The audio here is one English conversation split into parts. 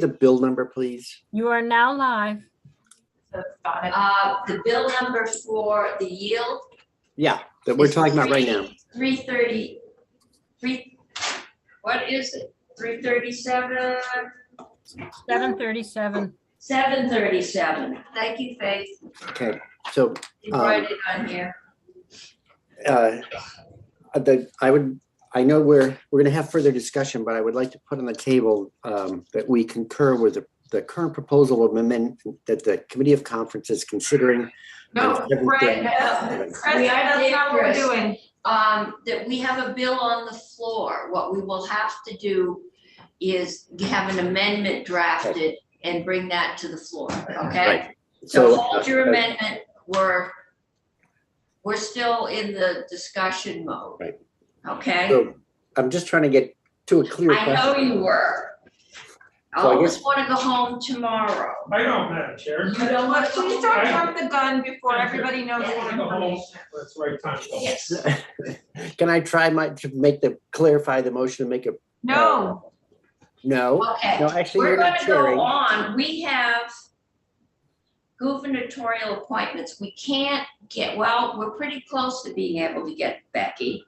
the bill number, please? You are now live. The bill number for the yield. Yeah, that we're talking about right now. 333, what is it? 337? 7:37. 737. Thank you, Faith. Okay, so You write it on here. I know we're gonna have further discussion, but I would like to put on the table that we concur with the current proposal of amendment that the Committee of Conference is considering. No, on 7:37. Fred, that's not what we're doing. That we have a bill on the floor. What we will have to do is have an amendment drafted and bring that to the floor, okay? Right. So hold your amendment. We're still in the discussion mode. Right. Okay? So I'm just trying to get to a clear I know question. you were. I So I always guess- want to go home tomorrow. I don't, Madam Chair. You don't want to go Please home? don't jump the gun before everybody knows Yeah. the I go home. information. That's the right time. Yes. Can I try to clarify the motion and make a, No, no? Okay. No, actually, We're you're not gonna go chairing. on. We have gubernatorial appointments. We can't get, well, we're pretty close to being able to get Becky.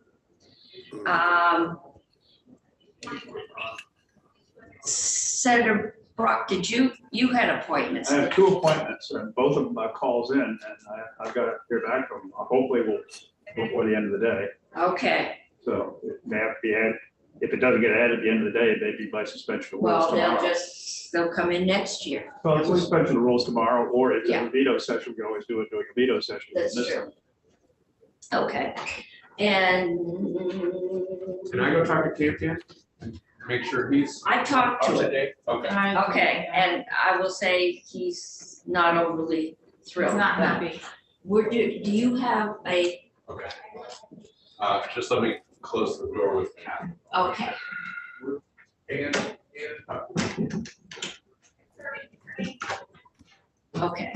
Senator Brock, you had appointments? I have two appointments and both of them calls in and I've got to hear back from them. Hopefully before the end of the day. Okay, So it may have to be added. If it doesn't get added at the end of the day, it may be by suspension of rules well, tomorrow. they'll come in next year. Well, it's a suspension of rules tomorrow, or if Yeah. there's a veto session, we can always do it during a veto session. That's This true. time. Okay, and Can I go talk to Campion? Make sure he's I talked up to to him. date? Okay. Okay, and I will say he's not overly thrilled. it's not but happy. do you have a, Okay. Just let me close the door with Kat. okay, And okay.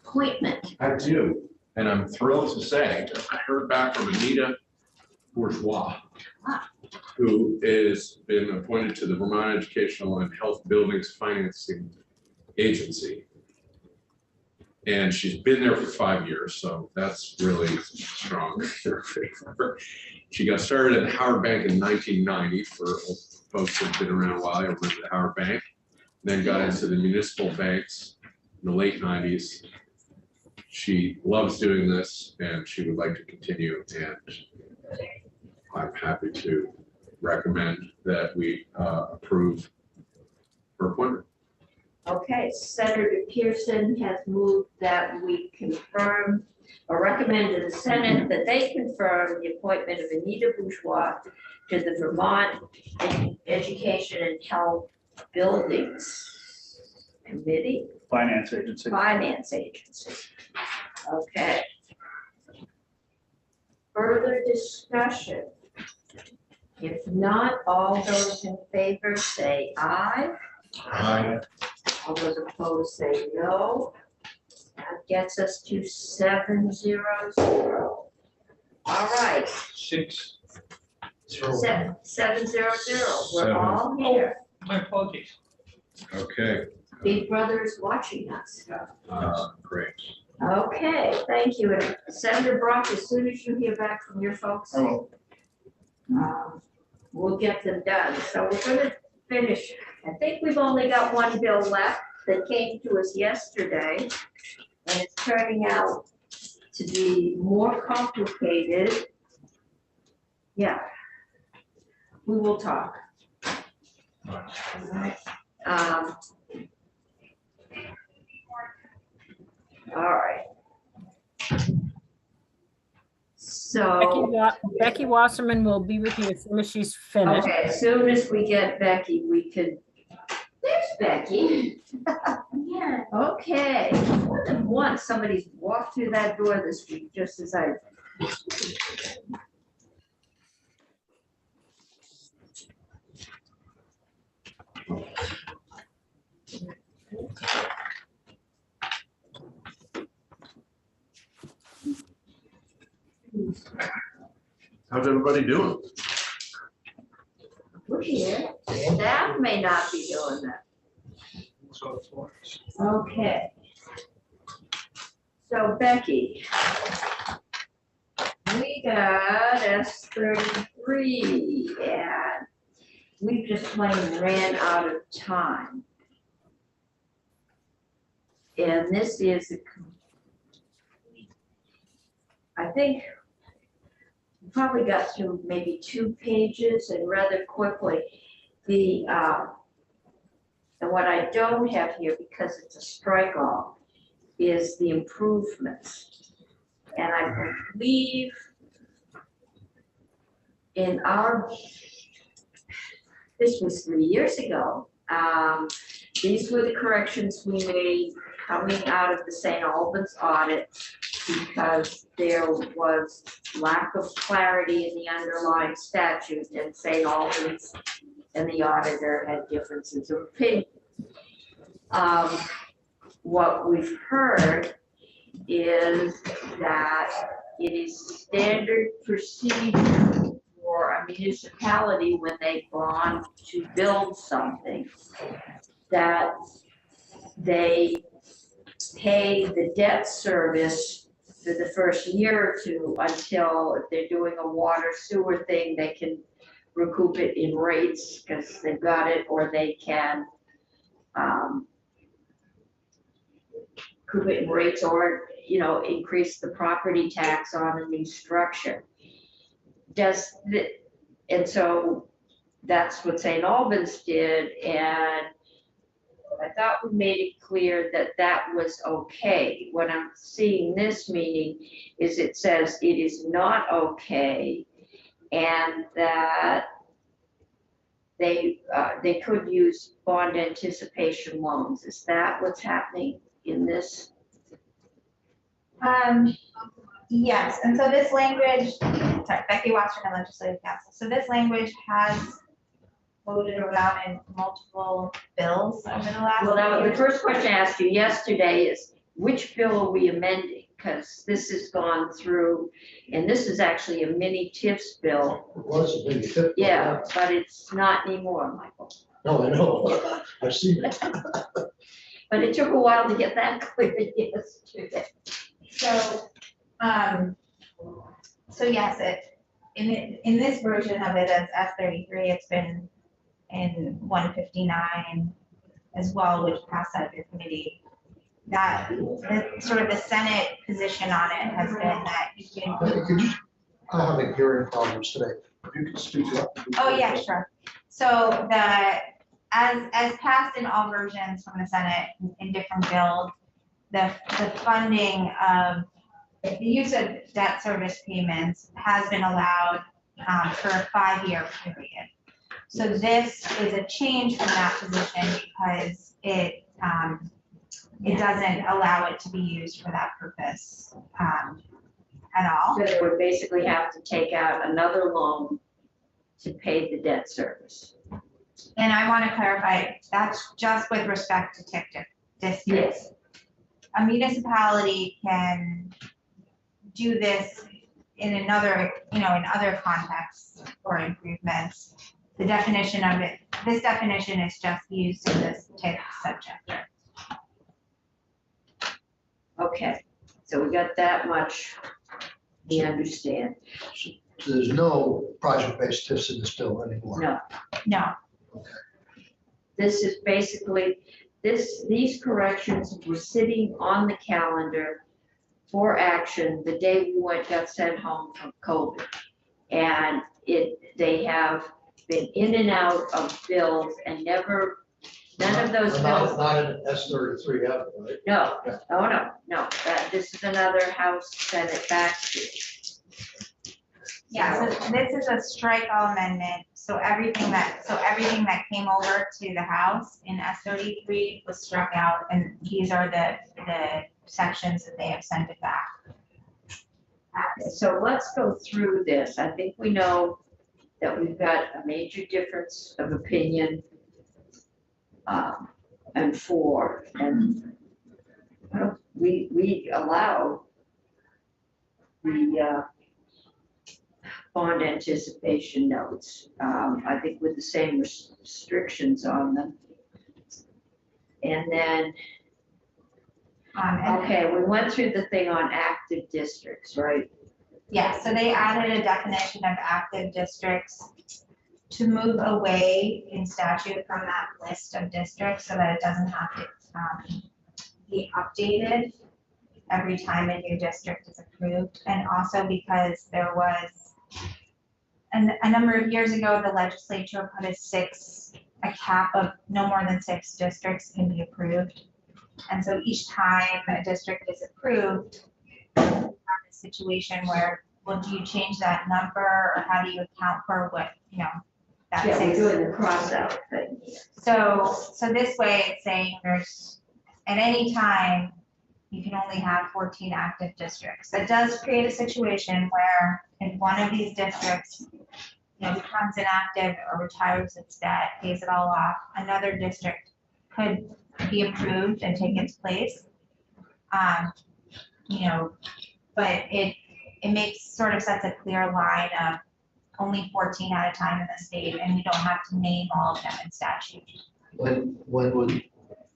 Appointment, I do, and I'm thrilled to say, I heard back from Anita Bourgeois, who has been appointed to the Vermont Educational and Health Buildings Financing Agency. And she's been there for 5 years, so that's really strong in her favor. She got started at Howard Bank in 1990 for folks who've been around a while, you remember the Howard Bank. Then got into the municipal banks in the late 90s. She loves doing this and she would like to continue, and I'm happy to recommend that we approve her appointment. okay, Senator Pearson has moved that we confirm or recommend to the Senate that they confirm the appointment of Anita Bourgeois to the Vermont Education and Health Buildings Committee, Finance agency. Finance Agency. Okay. Further discussion? If not, all those in favor say aye. All those opposed say no. That gets us to 700. All right, 700. We're all here. My apologies. Okay, Big Brother is watching us. great. Okay, thank you. And Senator Brock, as soon as you hear back from your folks, I will. we'll get them done. So we're gonna finish. I think we've only got one bill left that came to us yesterday. And it's turning out to be more complicated. Yeah. We will talk. All right. So, Becky Wasserman will be with you as soon as she's finished. okay, as soon as we get Becky, we can, there's Becky. Yeah. Okay, more than once, somebody's walked through that door this week, just as I. How's everybody doing? We're here. staff may not be doing that. So it's works. Okay. So Becky, we got S33 and we just plain ran out of time. And this is, I think, we probably got through maybe 2 pages and rather quickly. And what I don't have here, because it's a strike all, is the improvements. And I believe in this was 3 years ago. These were the corrections we made coming out of the St. Albans audit because there was lack of clarity in the underlying statute, and St. Albans and the auditor had differences of opinion. What we've heard is that it is standard procedure for a municipality when they bond to build something, that they pay the debt service for the first year or two until, if they're doing a water sewer thing, they can recoup it in rates because they've got it, or they can recoup it in rates, or, you know, increase the property tax on a new structure. And so that's what St. Albans did, and I thought we made it clear that that was okay. What I'm seeing this meeting is it says it is not okay, and that they could use bond anticipation loans. Is that what's happening in this? Yes, and so this language, sorry, Becky Wasserman, Legislative Council. So this language has floated around in multiple bills over the last Well, now, year. the first question I asked you yesterday is, which bill are we amending? Because this has gone through, and this is actually a mini TIFs bill. It was a big tip. Yeah, but it's not anymore, Michael. No, I know. I've seen it. But it took a while to get that clear yesterday. So yes, in this version of it as S33, it's been in 159 as well, which passed out of your committee. That sort of the Senate position on it has been that you can. Could you, I'm having hearing problems today. If you could speak up. Oh, yeah, sure. So as passed in all versions from the Senate in different bills, the funding of the use of debt service payments has been allowed for a 5-year period. So this is a change from that position because it doesn't allow it to be used for that purpose at all. So they would basically have to take out another loan to pay the debt service. And I want to clarify, that's just with respect to TIF districts. Yes. A municipality can do this in another, in other contexts or improvements. The definition of it, this definition is just used in this TIF subject. Okay, so we got that much, we understand. So there's no project-based tips in this bill anymore. No, No, this is basically, these corrections were sitting on the calendar for action the day we got sent home from COVID. And they have been in and out of bills and never, none of those bills. Not in S33 ever, right? No, no, this is another House Senate back to. yeah, so this is a strike all amendment. So everything that came over to the House in S33 was struck out, and these are the sections that they have sent it back. So let's go through this. I think we know that we've got a major difference of opinion and we allow bond anticipation notes, I think with the same restrictions on them. And then, And okay, we went through the thing on active districts, right? yeah, so they added a definition of active districts to move away in statute from that list of districts so that it doesn't have to be updated every time a new district is approved. And also because there was, a number of years ago, the legislature put a cap of no more than 6 districts can be approved. And so each time a district is approved, you have a situation where, well, do you change that number or how do you account for what, that Yeah, we're 6? doing the cross out thing. So this way it's saying there's, at any time, you can only have 14 active districts. That does create a situation where if one of these districts, becomes inactive or retires its debt, pays it all off, another district could be approved and take its place. But it sets a clear line of only 14 at a time in the state, and you don't have to name all of them in statute. When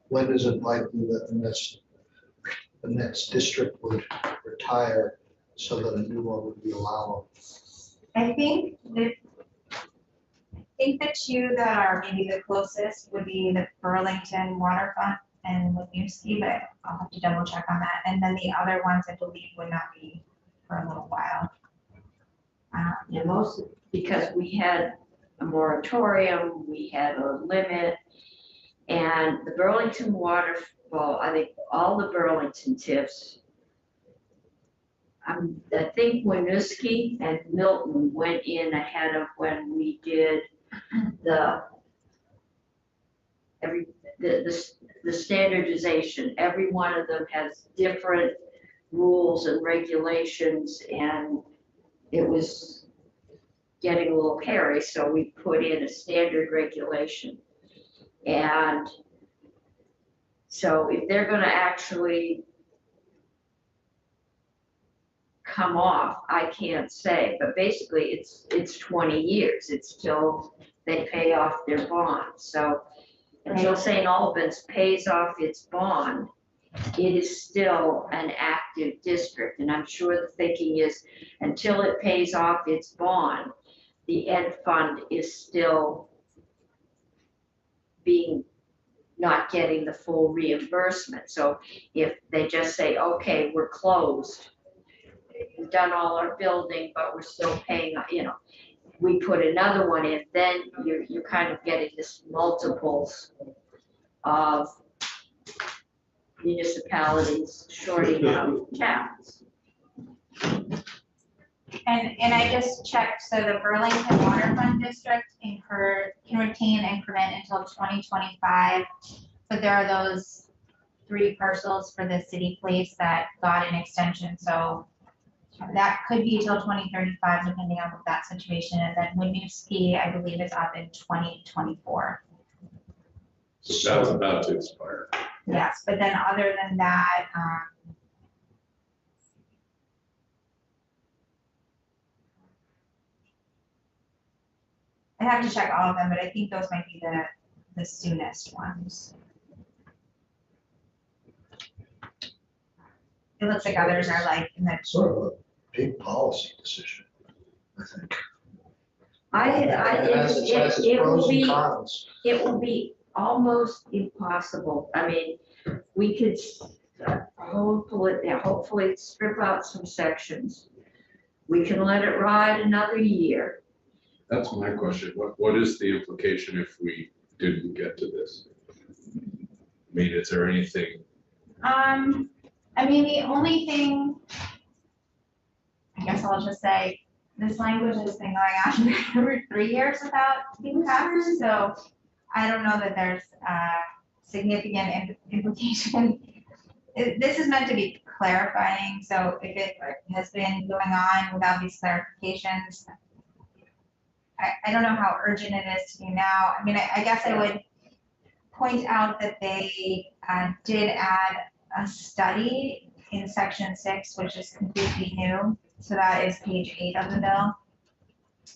is it likely that the next district would retire so that a new one would be allowable? I think the 2 that are maybe the closest would be the Burlington Waterfront and Winooski, but I'll have to double check on that. And then the other ones I believe would not be for a little while. And mostly because we had a moratorium, we had a limit, and the Burlington Waterfall, I think all the Burlington TIFs, I think Winooski and Milton went in ahead of when we did the standardization. Every one of them has different rules and regulations, and it was getting a little hairy, so we put in a standard regulation. And so if they're gonna actually come off, I can't say, but basically it's 20 years. It's till they pay off their bond. So until St. Albans pays off its bond, it is still an active district. And I'm sure the thinking is until it pays off its bond, the ed fund is still not getting the full reimbursement. So if they just say, okay, we're closed, we've done all our building, but we're still paying, we put another one in, then you're kind of getting this multiples of municipalities shorting out towns. And I just checked, so the Burlington Waterfront District can retain increment until 2025, but there are those 3 parcels for the city place that got an extension, so that could be till 2035, depending on that situation. And then Winooski, I believe, is up in 2024. So that's about to expire. Yes, but then other than that, I have to check all of them, but I think those might be the soonest ones. It looks like others are like in the Sort of a big policy decision, I think. It will be almost impossible. I mean, we could hopefully strip out some sections. We can let it ride another year. That's my question. What is the implication if we didn't get to this? I mean, is there anything? I mean, the only thing, I guess I'll just say, this language has been going on for 3 years without being passed, so I don't know that there's significant implication. This is meant to be clarifying, so if it has been going on without these clarifications, I don't know how urgent it is to do now. I mean, I guess I would point out that they did add a study in section 6, which is completely new. So that is page 8 of the bill.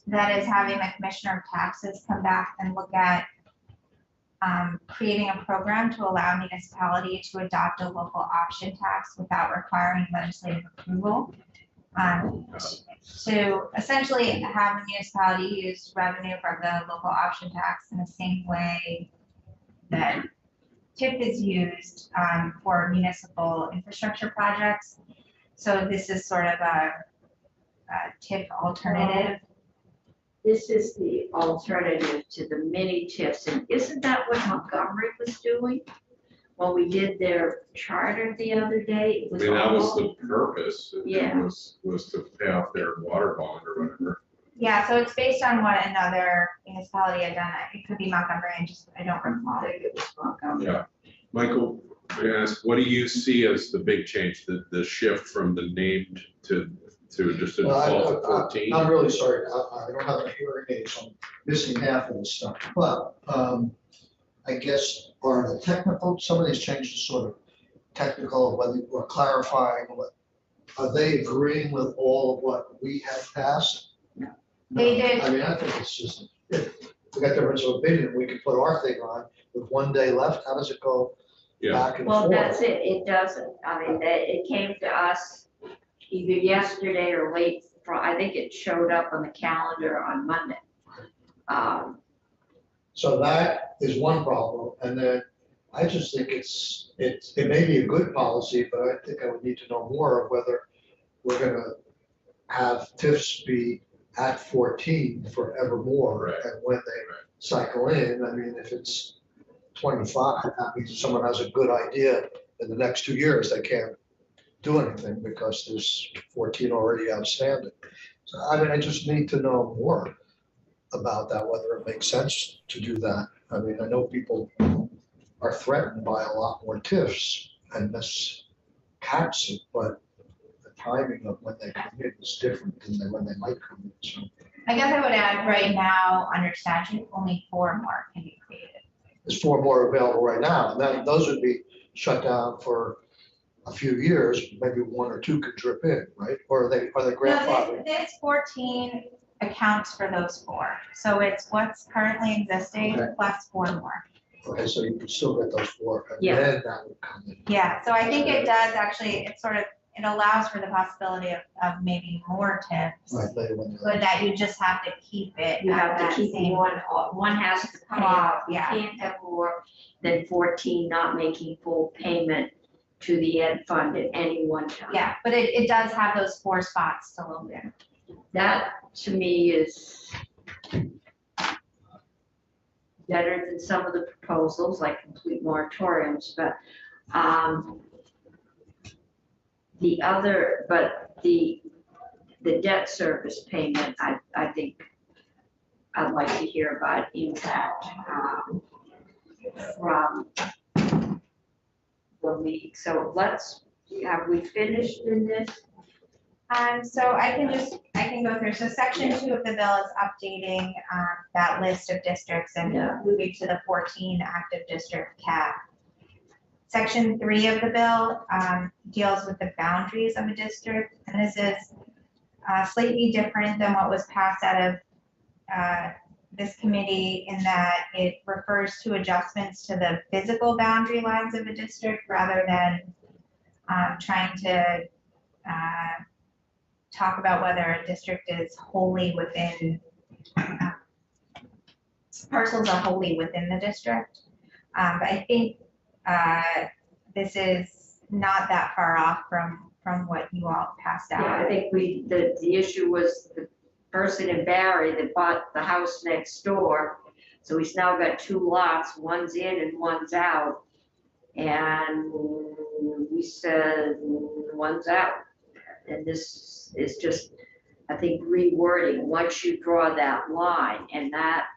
that is having the Commissioner of Taxes come back and look at creating a program to allow municipality to adopt a local option tax without requiring legislative approval. To essentially have the municipality use revenue from the local option tax in the same way that TIF is used for municipal infrastructure projects. So this is sort of a TIF alternative. This is the alternative to the mini TIFs, and isn't that what Montgomery was doing? When we did their charter the other day? It I mean, that was all- the purpose. It Yeah. Was to pay off their water bond or whatever. Yeah, so it's based on what another municipality had done. It could be Montgomery, I don't I recall. think it was Montgomery. Yeah. Michael, I ask, what do you see as the big change, the shift from the named to just a default of 14? I'm really sorry, I don't have a hearing aid, so I'm missing half of this stuff, but, I guess, are the technical, some of these changes sort of technical, whether we're clarifying, what, are they agreeing with all of what we have passed? They did. I mean, I think it's just, if we got difference of opinion, we can put our thing on, with 1 day left, how does it go Yeah, back and Well, forth? that's it, it doesn't, I mean, it came to us either yesterday or late, I think it showed up on the calendar on Monday. So that is one problem, and then I just think it may be a good policy, but I think I would need to know more of whether we're gonna have TIFs be at 14 forevermore, Right. and when they cycle in, I mean, if it's 25, that means someone has a good idea in the next 2 years, they can't do anything because there's 14 already outstanding. So, I mean, I just need to know more about that, whether it makes sense to do that. I mean, I know people are threatened by a lot more TIFs, and this caps it, but the timing of when they come in is different than when they might come in, so. I guess I would add right now, under statute, only 4 more can be created. There's 4 more available right now, and then those would be shut down for a few years, maybe 1 or 2 could drip in, right? Or are they No, grandfathered? this 14 accounts for those 4. So it's what's currently existing Okay. plus 4 more. Okay, so you could still get those 4, and Yeah. then that would come in. Yeah, so I think it does actually, it sort of, it allows for the possibility of maybe more TIFs. Right, later when But that you just have to keep it. You have at to that keep same- one has to pay off, you can't have more than 14 not making full payment to the ed fund at any one time. Yeah, but it does have those 4 spots still open. That, to me, is better than some of the proposals, like complete moratoriums, but, the debt service payment, I think I'd like to hear about impact, from the league. So have we finished in this? So I can go through, so section 2 of the bill is updating that list of districts and Yeah. moving to the 14 active district cap. Section 3 of the bill deals with the boundaries of a district, and this is slightly different than what was passed out of this committee in that it refers to adjustments to the physical boundary lines of a district rather than trying to talk about whether a district is wholly within, parcels are wholly within the district. But I think this is not that far off from what you all passed Yeah, I out. think the issue was the person in Barry that bought the house next door. So he's now got 2 lots, one's in and one's out. And we said, one's out. And this is just, I think, rewording, once you draw that line, and that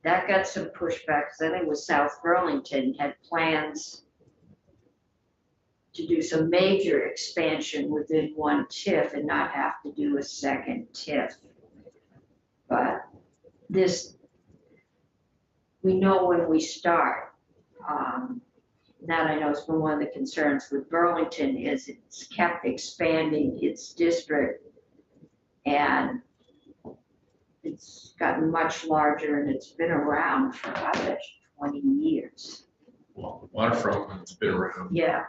got some pushback, because I think it was South Burlington had plans to do some major expansion within one TIF and not have to do a second TIF. But this, we know when we start. That I know has been one of the concerns with Burlington is it's kept expanding its district. And it's gotten much larger and it's been around for, I bet you, 20 years. Well, waterfront's been around. Yeah,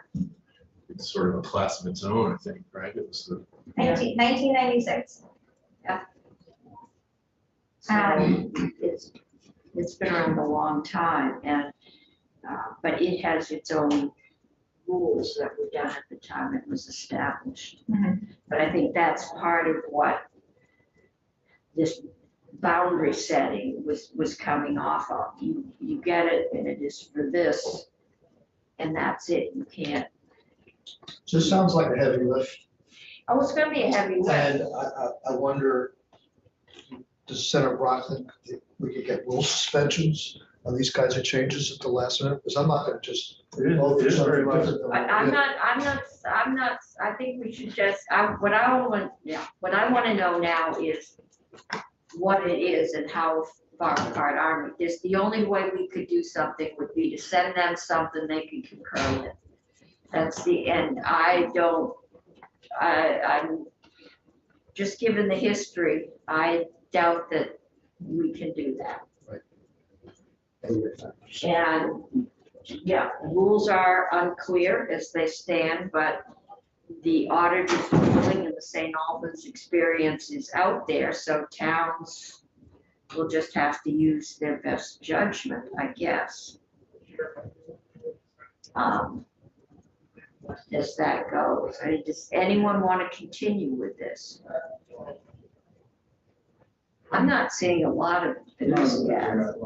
It's sort of a class of its own, I think, right? It was the 1996. so it's been around a long time and, but it has its own rules that were done at the time it was established. Mhm. But I think that's part of what this boundary setting was coming off of. You get it and it is for this, and that's it. You can't, Just sounds like a heavy lift. oh, it's gonna be a heavy lift. And I wonder, does Senator Brock think that we could get rule suspensions on these kinds of changes at the last minute? Because I'm not gonna just vote for something rather than. I'm not, I think we should just, what I want to know now is what it is and how far apart are we? This, the only way we could do something would be to send them something they can concur with. That's the end. I'm just given the history, I doubt that we can do that. And yeah, rules are unclear as they stand, but the auditor's ruling and the St. Albans experience is out there, so towns will just have to use their best judgment, I guess. As that goes, I mean, does anyone want to continue with this? I'm not seeing a lot of this yet.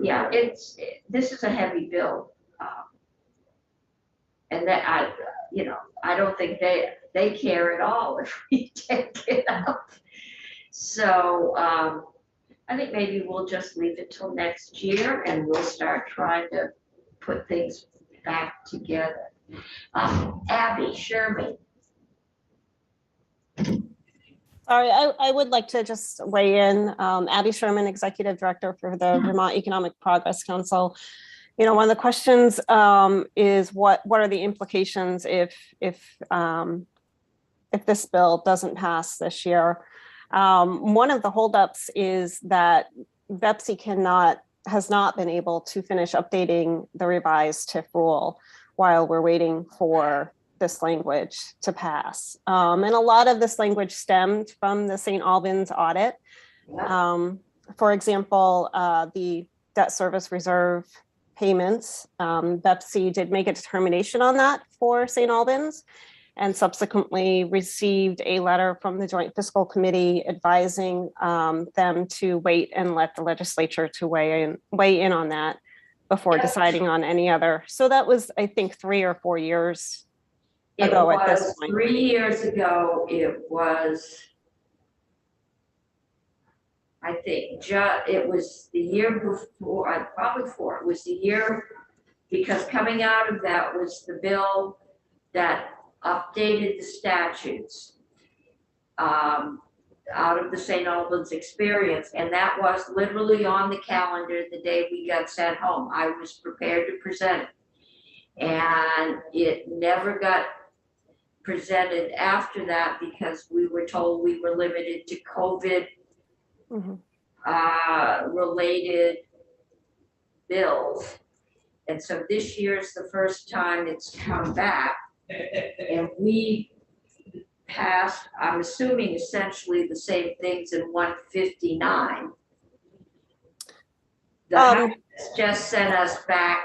Yeah, this is a heavy bill. And that I don't think they care at all if we take it out. So I think maybe we'll just leave it till next year and we'll start trying to put things back together. Abby Sherman. Sorry, I would like to just weigh in. Abby Sherman, Executive Director for the Vermont Economic Progress Council. You know, one of the questions is what are the implications if this bill doesn't pass this year? One of the holdups is that BEPC has not been able to finish updating the revised TIF rule while we're waiting for this language to pass. And a lot of this language stemmed from the St. Albans audit. For example, the debt service reserve payments, BEPC did make a determination on that for St. Albans and subsequently received a letter from the Joint Fiscal Committee advising them to wait and let the legislature to weigh in on that before deciding on any other. So that was, I think, 3 or 4 years ago at this point. 3 years ago, it was, I think, it was the year before, probably 4. It was the year, because coming out of that was the bill that updated the statutes out of the St. Albans experience. And that was literally on the calendar the day we got sent home. I was prepared to present it. And it never got presented after that because we were told we were limited to COVID related bills. And so this year is the first time it's come back. And we passed, I'm assuming, essentially the same things in 159. The House just sent us back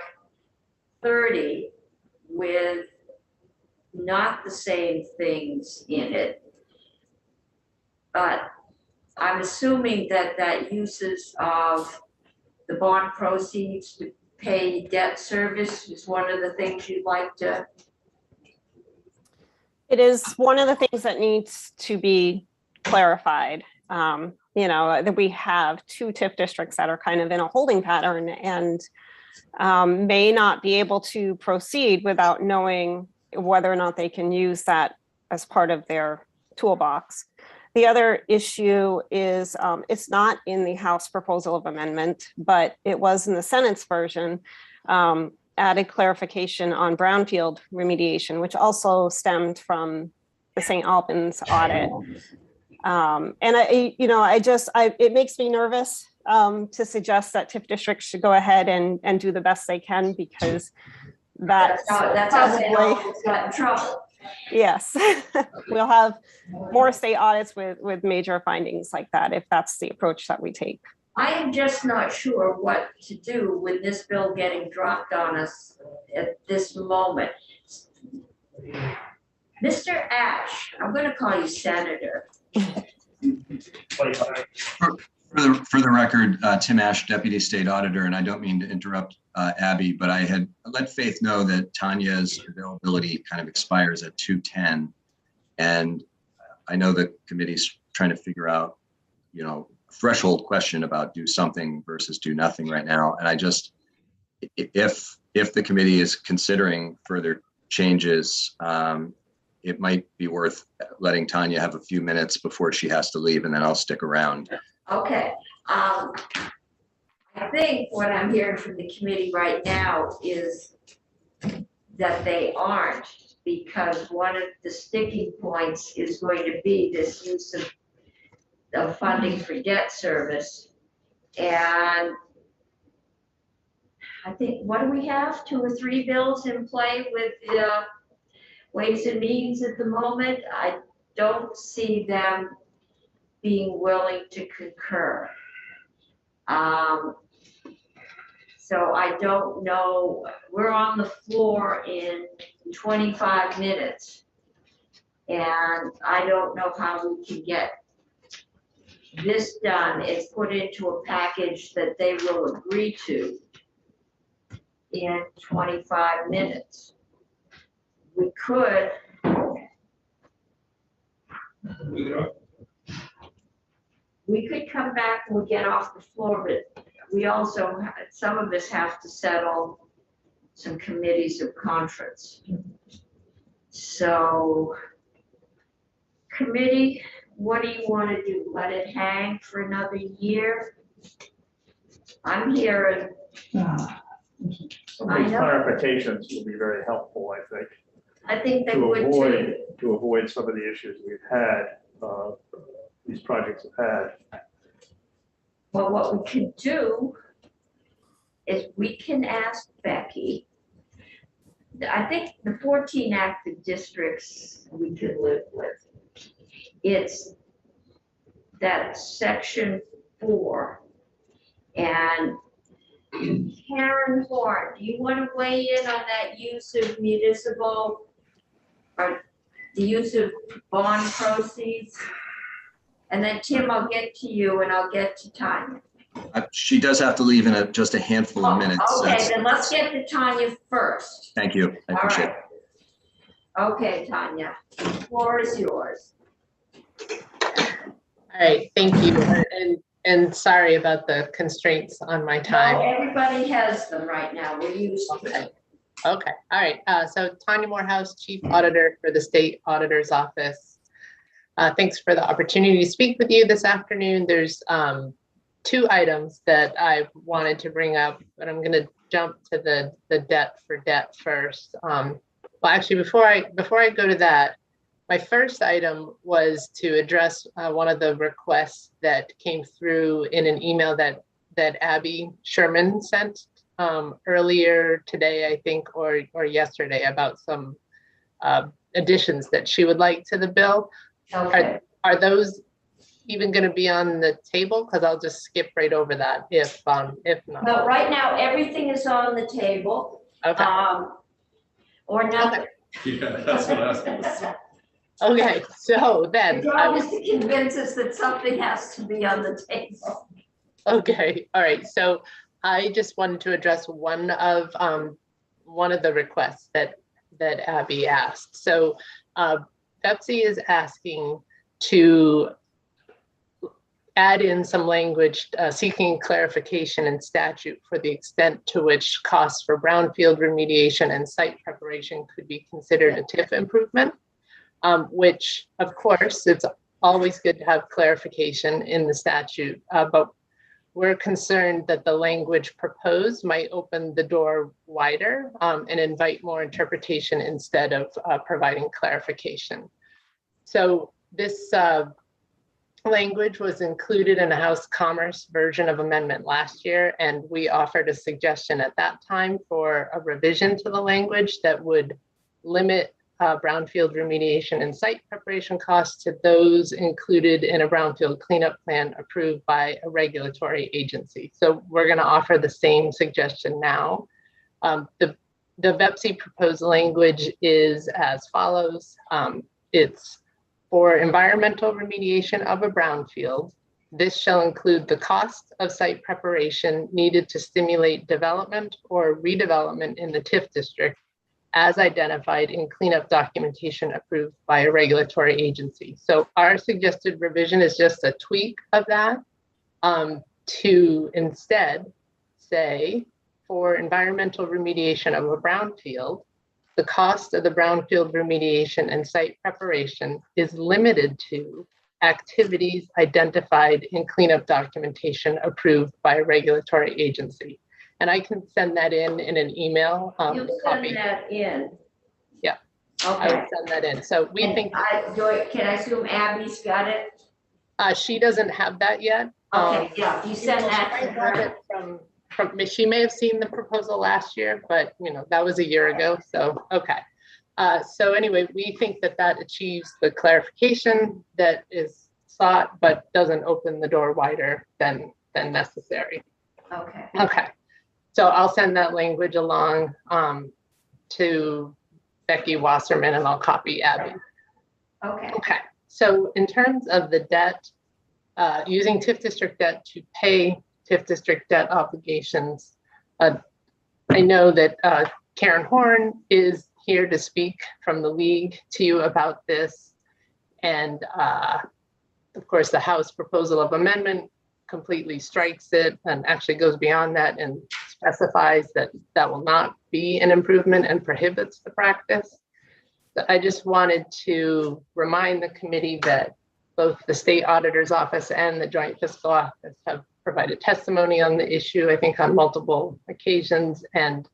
30 with not the same things in it. But I'm assuming that uses of the bond proceeds to pay debt service is one of the things you'd like to. It is one of the things that needs to be clarified. You know, that we have 2 TIF districts that are kind of in a holding pattern and may not be able to proceed without knowing whether or not they can use that as part of their toolbox. The other issue is it's not in the House proposal of amendment, but it was in the Senate's version, added clarification on brownfield remediation, which also stemmed from the St. Albans audit. And it makes me nervous to suggest that TIF districts should go ahead and do the best they can, because that's That's how they probably, always got in trouble. yes. We'll have more state audits with major findings like that, if that's the approach that we take. I am just not sure what to do with this bill getting dropped on us at this moment. Mr. Ash, I'm gonna call you Senator. For the record, Tim Ash, Deputy State Auditor, and I don't mean to interrupt Abby, but I had let Faith know that Tanya's availability kind of expires at 2:10. And I know the committee's trying to figure out, a threshold question about do something versus do nothing right now. And I just, if the committee is considering further changes, it might be worth letting Tanya have a few minutes before she has to leave, and then I'll stick around. Okay, I think what I'm hearing from the committee right now is that they aren't, because one of the sticking points is going to be this use of funding for debt service. And I think, what do we have, 2 or 3 bills in play with Ways and Means at the moment? I don't see them being willing to concur. So I don't know, we're on the floor in 25 minutes. And I don't know how we can get this done. It's put into a package that they will agree to in 25 minutes. We could come back and we'll get off the floor, but we also, some of us have to settle some committees of conference. So, committee, what do you want to do? Let it hang for another year? I'm hearing. Some I of these know. clarifications will be very helpful, I think, I think they to would too. avoid some of the issues we've had, these projects have had. Well, what we can do is we can ask Becky. I think the 14 active districts we can live with. It's that section 4. And Karen Horn, do you want to weigh in on that use of municipal or the use of bond proceeds? And then Tim, I'll get to you and I'll get to Tanya. She does have to leave in just a handful of minutes. Okay, then let's get to Tanya first. Thank you. I All appreciate it. right. Okay, Tanya, the floor is yours. All right, thank you. And sorry about the constraints on my No, time. everybody has them right now. We're used to it. Okay, all right. So Tanya Morehouse, Chief Auditor for the State Auditor's Office. Thanks for the opportunity to speak with you this afternoon. There's 2 items that I wanted to bring up, but I'm going to jump to the debt for debt first. Well, actually, before I go to that, my first item was to address one of the requests that came through in an email that Abby Sherman sent earlier today, I think, or yesterday, about some additions that she would like to the bill. Okay. Are those even going to be on the table? Because I'll just skip right over that if not. No, right now, everything is on the table. Okay. Or nothing. Yeah, that's what I was gonna say. Okay, so The then, job is to convince us that something has to be on the table. okay, all right. So I just wanted to address one of the requests that Abby asked. So Pepsi is asking to add in some language seeking clarification in statute for the extent to which costs for brownfield remediation and site preparation could be considered a TIF improvement, which of course, it's always good to have clarification in the statute, but we're concerned that the language proposed might open the door wider and invite more interpretation instead of providing clarification. So this language was included in a House Commerce version of amendment last year, and we offered a suggestion at that time for a revision to the language that would limit brownfield remediation and site preparation costs to those included in a brownfield cleanup plan approved by a regulatory agency. So we're going to offer the same suggestion now. The VEPC proposed language is as follows. It's for environmental remediation of a brownfield. This shall include the cost of site preparation needed to stimulate development or redevelopment in the TIF district as identified in cleanup documentation approved by a regulatory agency. So our suggested revision is just a tweak of that to instead say for environmental remediation of a brownfield, the cost of the brownfield remediation and site preparation is limited to activities identified in cleanup documentation approved by a regulatory agency. And I can send that in an email You copy. send that in. Yeah. I Okay. would send that in. So we And think can I assume Abby's got it? she doesn't have that yet. Okay, yeah, you send that to She might have her. it from she may have seen the proposal last year, but that was a year ago. So, okay. So anyway, we think that that achieves the clarification that is sought, but doesn't open the door wider than necessary. Okay. Okay. So I'll send that language along to Becky Wasserman and I'll copy Abby. Okay. Okay. So in terms of the debt, using TIF district debt to pay TIF district debt obligations, I know that Karen Horn is here to speak from the league to you about this. And of course, the House proposal of amendment completely strikes it and actually goes beyond that and specifies that that will not be an improvement and prohibits the practice. So I just wanted to remind the committee that both the state auditor's office and the joint fiscal office have provided testimony on the issue, I think on multiple occasions. And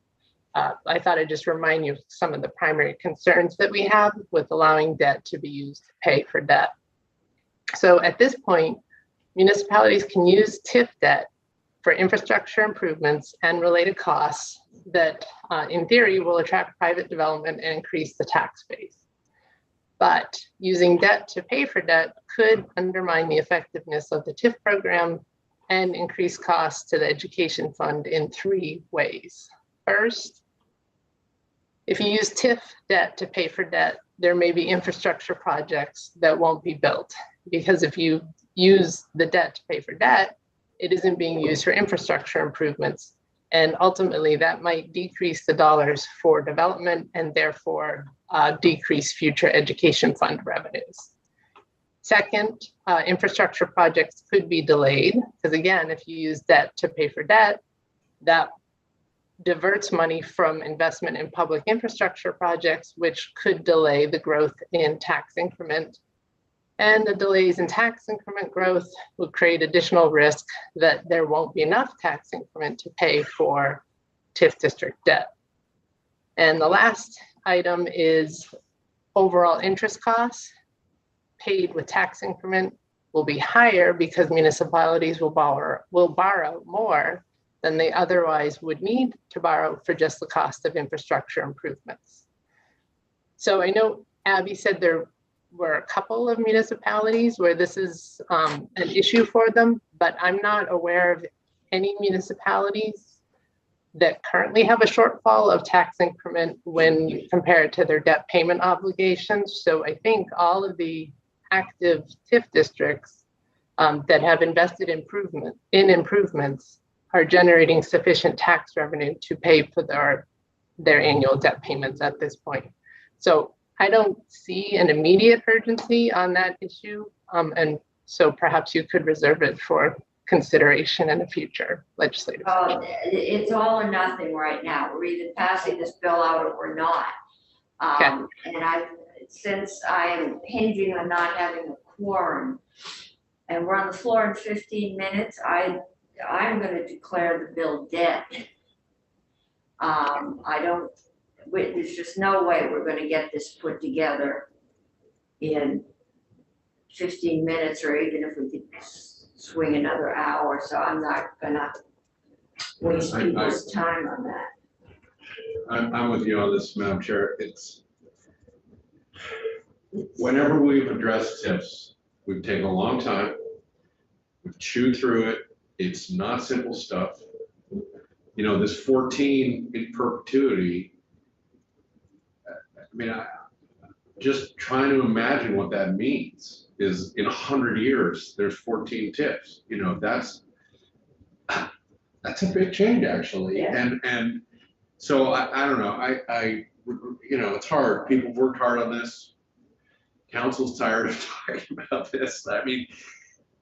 I thought I'd just remind you of some of the primary concerns that we have with allowing debt to be used to pay for debt. So at this point, municipalities can use TIF debt for infrastructure improvements and related costs that in theory will attract private development and increase the tax base. But using debt to pay for debt could undermine the effectiveness of the TIF program and increase costs to the education fund in 3 ways. First, if you use TIF debt to pay for debt, there may be infrastructure projects that won't be built, because if you use the debt to pay for debt, it isn't being used for infrastructure improvements. And ultimately that might decrease the dollars for development and therefore decrease future education fund revenues. Second, infrastructure projects could be delayed because again, if you use debt to pay for debt, that diverts money from investment in public infrastructure projects, which could delay the growth in tax increment. And the delays in tax increment growth will create additional risk that there won't be enough tax increment to pay for TIF district debt. And the last item is overall interest costs paid with tax increment will be higher because municipalities will borrow more than they otherwise would need to borrow for just the cost of infrastructure improvements. So I know Abby said there were a couple of municipalities where this is an issue for them, but I'm not aware of any municipalities that currently have a shortfall of tax increment when you compare it to their debt payment obligations. So I think all of the active TIF districts that have invested in improvements are generating sufficient tax revenue to pay for their annual debt payments at this point. So I don't see an immediate urgency on that issue. And so perhaps you could reserve it for consideration in a future legislative session. It's all or nothing right now. We're either passing this bill out or we're not. And since I am hinging on not having a quorum and we're on the floor in 15 minutes, I'm going to declare the bill dead. There's just no way we're going to get this put together in 15 minutes, or even if we could swing another hour, so I'm not gonna waste people's time on that. I'm with you on this, Madam Chair. It's, whenever we've addressed tips, we've taken a long time. We've chewed through it. It's not simple stuff. You know, this 14 in perpetuity, I mean, just trying to imagine what that means is in 100 years, there's 14 tips. You know, that's a big change, actually. Yeah. And so I don't know, you know, it's hard. People worked hard on this. Council's tired of talking about this. I mean,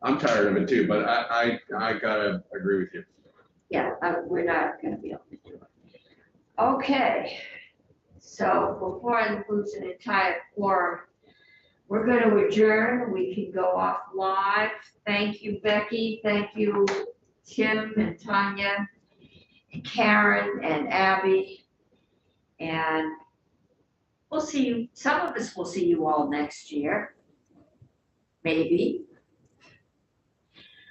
I'm tired of it too, but I gotta agree with you. Yeah, we're not gonna be able to do it. Okay, so before I lose an entire quorum, we're gonna adjourn. We can go off live. Thank you, Becky. Thank you, Tim and Tanya, and Karen and Abby. And we'll see you, some of us will see you all next year. Maybe.